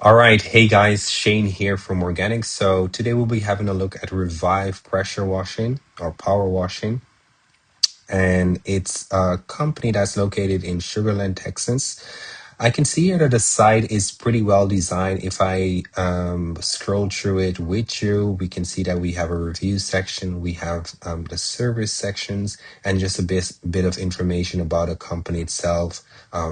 All right. Hey guys, Shane here from Organic. So today we'll be having a look at Revive pressure washing or power washing. And it's a company that's located in Sugarland, Texas. I can see here that the site is pretty well designed. If I scroll through it with you, we can see that we have a review section, we have the service sections, and just a bit of information about the company itself,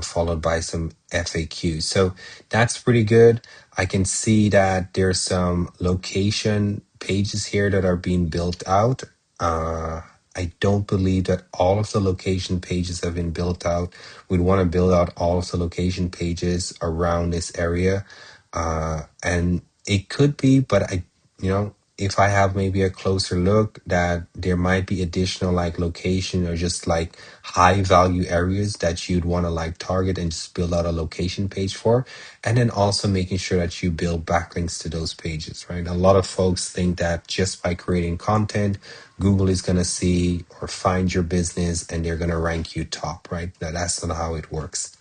followed by some FAQs. So that's pretty good. I can see that there's some location pages here that are being built out. Uh, I don't believe that all of the location pages have been built out. We'd want to build out all of the location pages around this area. And it could be, but if I have maybe a closer look, that there might be additional like location or just like high value areas that you'd want to like target and just build out a location page for. And then also making sure that you build backlinks to those pages, right? A lot of folks think that just by creating content, Google is going to see or find your business and they're going to rank you top, right? That's not how it works.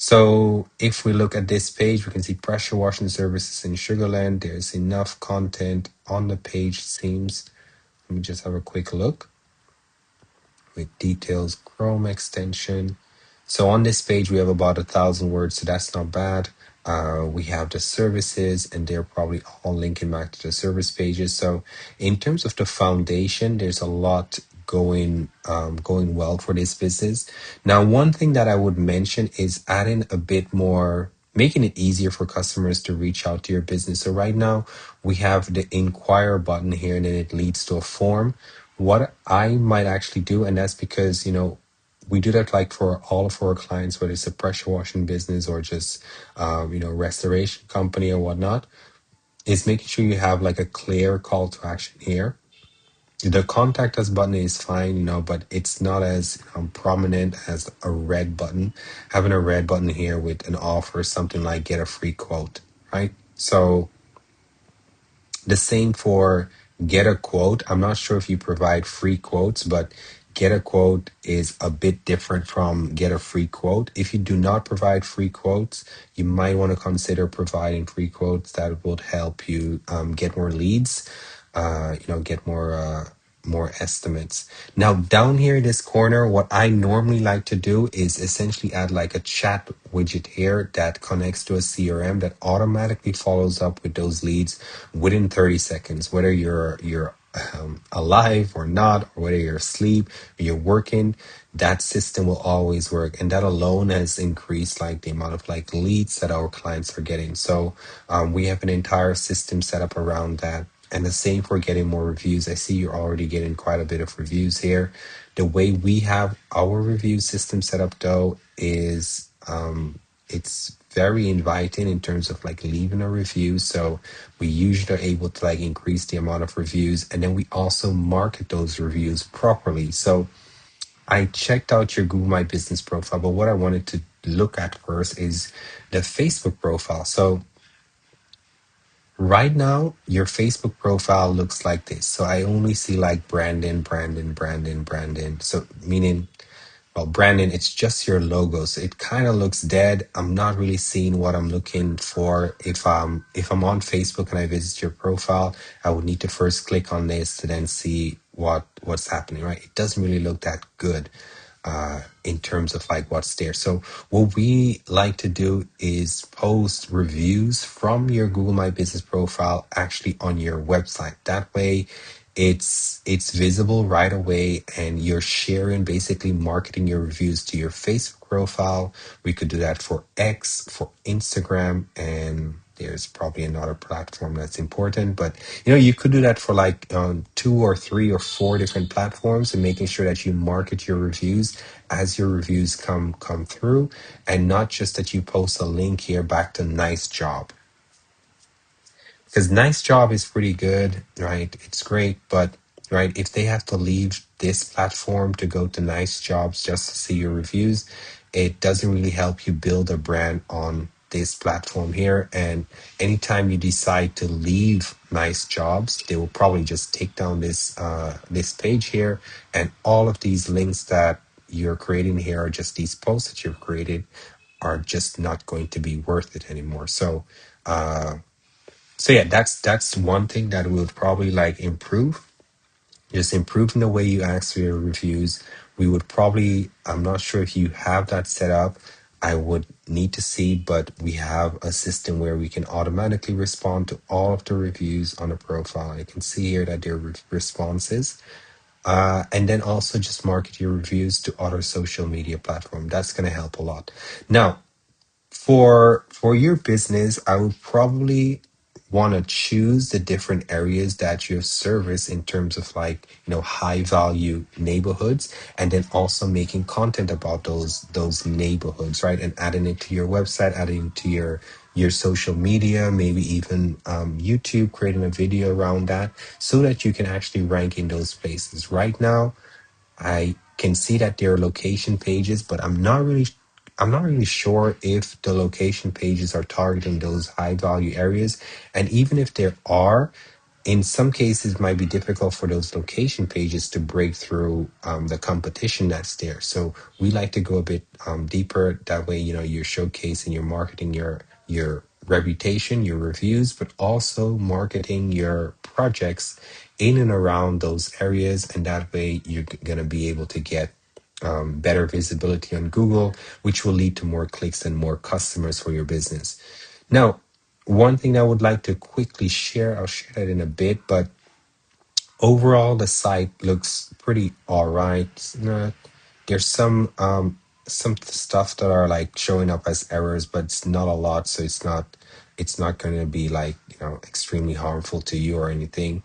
So if we look at this page, we can see pressure washing services in Sugarland. There's enough content on the page, it seems. Let me just have a quick look with details, Chrome extension. So on this page, we have about 1,000 words, so that's not bad. We have the services, and they're probably all linking back to the service pages. So in terms of the foundation, there's a lot going well for this business. Now, one thing that I would mention is adding a bit more, making it easier for customers to reach out to your business. So right now, we have the inquire button here, and then it leads to a form. What I might actually do, and that's because, we do that like for all of our clients, whether it's a pressure washing business or just, restoration company or whatnot, is making sure you have like a clear call to action here. The contact us button is fine, but it's not as prominent as a red button. Having a red button here with an offer, something like get a free quote, right? So the same for get a quote. I'm not sure if you provide free quotes, but get a quote is a bit different from get a free quote. If you do not provide free quotes, you might want to consider providing free quotes. That would help you get more leads, get more estimates. Now, down here in this corner, what I normally like to do is essentially add like a chat widget here that connects to a CRM that automatically follows up with those leads within 30 seconds, whether you're alive or not, or whether you're asleep or you're working. That system will always work, and that alone has increased like the amount of like leads that our clients are getting. So we have an entire system set up around that. And the same for getting more reviews. I see you're already getting quite a bit of reviews here. The way we have our review system set up though is it's very inviting in terms of like leaving a review. So we usually are able to like increase the amount of reviews, and then we also market those reviews properly. So I checked out your Google My Business profile, but what I wanted to look at first is the Facebook profile. So right now, your Facebook profile looks like this. So I only see like Brandon, Brandon, Brandon, Brandon. So meaning, well, Brandon, it's just your logo. So it kind of looks dead. I'm not really seeing what I'm looking for. If I'm on Facebook and I visit your profile, I would need to first click on this to then see what's happening, right? It doesn't really look that good in terms of like what's there. So what we like to do is post reviews from your Google My Business profile actually on your website. That way it's visible right away, and you're sharing, basically marketing your reviews to your Facebook profile. We could do that for X, for Instagram, and there's probably another platform that's important, but you could do that for like 2 or 3 or 4 different platforms, and making sure that you market your reviews as your reviews come through, and not just that you post a link here back to nice job, because nice job is pretty good, right? It's great, but right, if they have to leave this platform to go to nice jobs just to see your reviews, it doesn't really help you build a brand on this platform here. And anytime you decide to leave nice jobs, they will probably just take down this page here, and all of these links that you're creating here are just these posts that you've created are just not going to be worth it anymore. So yeah, that's one thing that we would probably like improve, just improving the way you ask for your reviews. We would probably, I'm not sure if you have that set up. I would need to see, but we have a system where we can automatically respond to all of the reviews on a profile. I can see here that there are responses. And then also just market your reviews to other social media platform. That's going to help a lot. Now, for your business, I would probably want to choose the different areas that you service in terms of like, high value neighborhoods, and then also making content about those neighborhoods, right? And adding it to your website, adding it to your social media, maybe even YouTube, creating a video around that so that you can actually rank in those places. Right now, I can see that there are location pages, but I'm not really sure if the location pages are targeting those high value areas. And even if there are, in some cases it might be difficult for those location pages to break through the competition that's there. So we like to go a bit deeper. That way, you're showcasing, you're marketing your reputation, your reviews, but also marketing your projects in and around those areas. And that way you're going to be able to get better visibility on Google, which will lead to more clicks and more customers for your business. Now, one thing I would like to quickly share, I'll share that in a bit, but overall the site looks pretty all right. There's some stuff that are like showing up as errors, but it's not a lot, so it's not going to be like, extremely harmful to you or anything.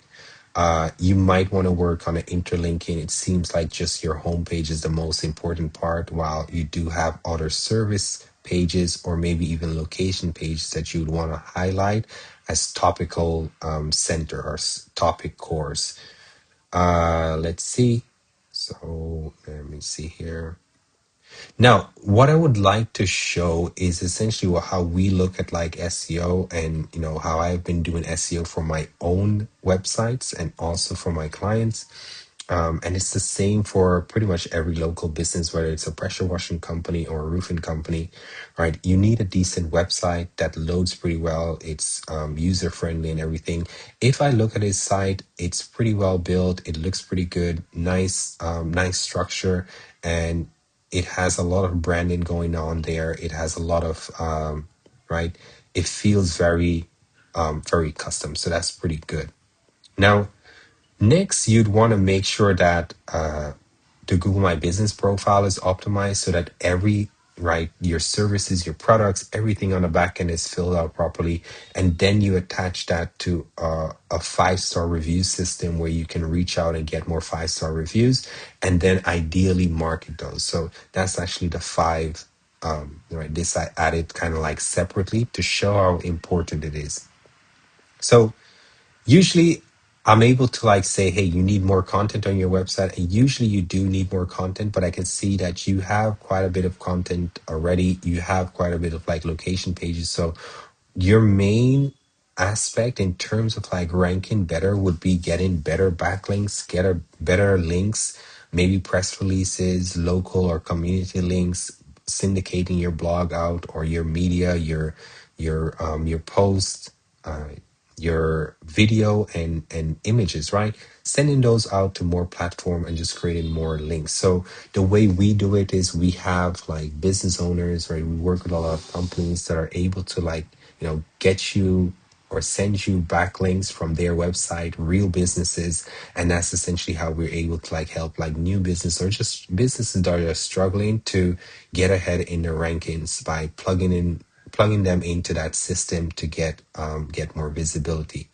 You might want to work on an interlinking. It seems like just your homepage is the most important part, while you do have other service pages or maybe even location pages that you would want to highlight as topical center or topic cores. Let's see. So let me see here. Now, what I would like to show is essentially how we look at like SEO, and how I've been doing SEO for my own websites and also for my clients. And it's the same for pretty much every local business, whether it's a pressure washing company or a roofing company, right? You need a decent website that loads pretty well. It's user friendly and everything. If I look at his site, it's pretty well built. It looks pretty good, nice structure, and it has a lot of branding going on there. It has a lot of right. It feels very custom, so that's pretty good. Now, next, you'd want to make sure that the Google My Business profile is optimized so that your services, your products, everything on the back end is filled out properly. And then you attach that to a 5-star review system where you can reach out and get more 5-star reviews, and then ideally market those. So that's actually the five, right? This I added kind of like separately to show how important it is. So usually I'm able to like say, hey, you need more content on your website. And usually you do need more content, but I can see that you have quite a bit of content already. You have quite a bit of like location pages. So your main aspect in terms of like ranking better would be getting better backlinks, get a better links, maybe press releases, local or community links, syndicating your blog out or your media, your posts, uh, your video and images, right? Sending those out to more platform and just creating more links. So the way we do it is we have like business owners, right? We work with a lot of companies that are able to like, get you or send you backlinks from their website, real businesses. And that's essentially how we're able to like help like new business or just businesses that are struggling to get ahead in the rankings by plugging them into that system to get more visibility.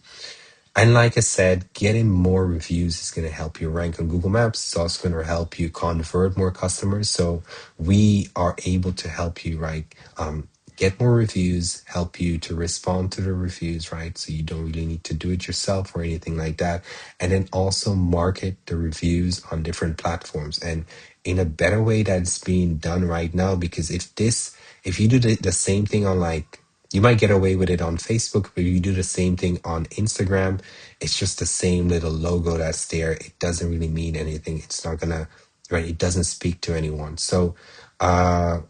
And like I said, getting more reviews is going to help you rank on Google Maps. It's also going to help you convert more customers. So we are able to help you, right? Get more reviews, help you to respond to the reviews, right? So you don't really need to do it yourself or anything like that. And then also market the reviews on different platforms and in a better way that's being done right now. Because if you do the same thing on like, you might get away with it on Facebook, but you do the same thing on Instagram, it's just the same little logo that's there. It doesn't really mean anything. It's not gonna, right? It doesn't speak to anyone. So, uh,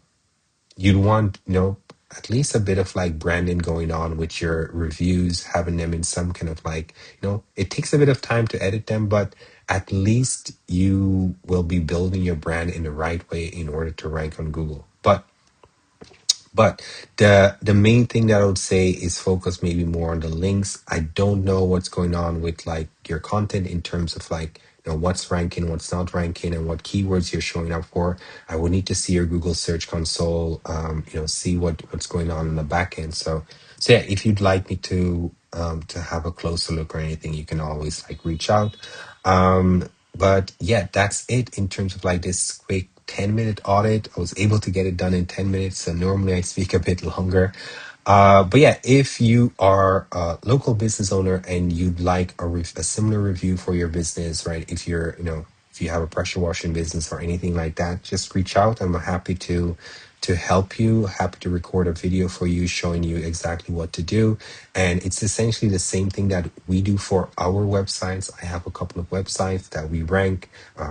you'd want, at least a bit of like branding going on with your reviews, having them in some kind of like, it takes a bit of time to edit them, but at least you will be building your brand in the right way in order to rank on Google. But the main thing that I would say is focus maybe more on the links. I don't know what's going on with like your content in terms of like, what's ranking, what's not ranking, and what keywords you're showing up for. I would need to see your Google Search Console, see what's going on in the back end. So yeah, if you'd like me to have a closer look or anything, you can always like reach out. But yeah, that's it in terms of like this quick 10-minute audit. I was able to get it done in 10 minutes. So normally I speak a bit longer. But yeah, if you are a local business owner and you'd like a similar review for your business, right? If you have a pressure washing business or anything like that, just reach out. I'm happy to help you, happy to record a video for you showing you exactly what to do. And it's essentially the same thing that we do for our websites. I have a couple of websites that we rank,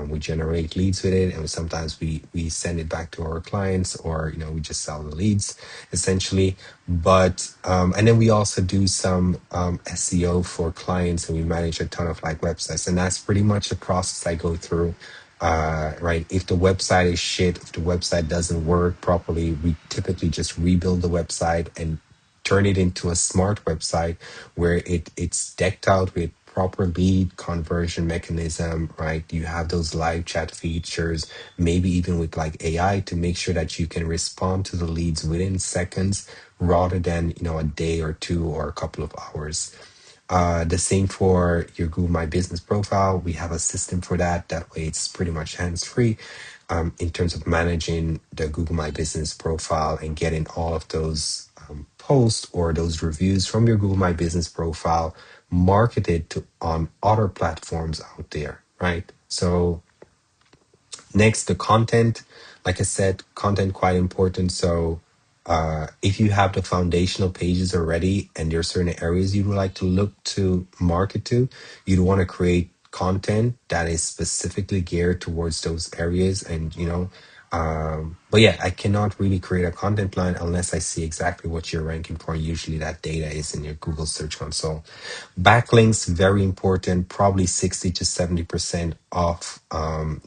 we generate leads with it, and sometimes we send it back to our clients, or we just sell the leads essentially. But and then we also do some SEO for clients, and we manage a ton of like websites, and that's pretty much the process I go through. Right, if the website is shit, if the website doesn't work properly, we typically just rebuild the website and turn it into a smart website where it's decked out with proper lead conversion mechanism, right? You have those live chat features, maybe even with like AI, to make sure that you can respond to the leads within seconds rather than a day or two or a couple of hours. The same for your Google My Business profile. We have a system for that. That way, it's pretty much hands-free in terms of managing the Google My Business profile and getting all of those posts or those reviews from your Google My Business profile marketed to on other platforms out there, right? So next, the content. Like I said, content quite important. So if you have the foundational pages already and there are certain areas you would like to look to market to, you'd want to create content that is specifically geared towards those areas. And but yeah, I cannot really create a content plan unless I see exactly what you're ranking for. Usually that data is in your Google Search Console. Backlinks, very important, probably 60 to 70% of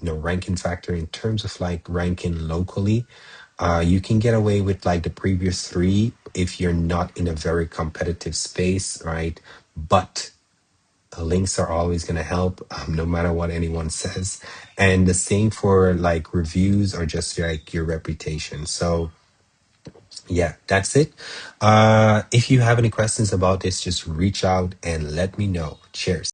ranking factor in terms of like ranking locally. You can get away with like the previous three if you're not in a very competitive space, right? But links are always going to help, no matter what anyone says. And the same for like reviews or just like your reputation. So yeah, that's it. If you have any questions about this, just reach out and let me know. Cheers.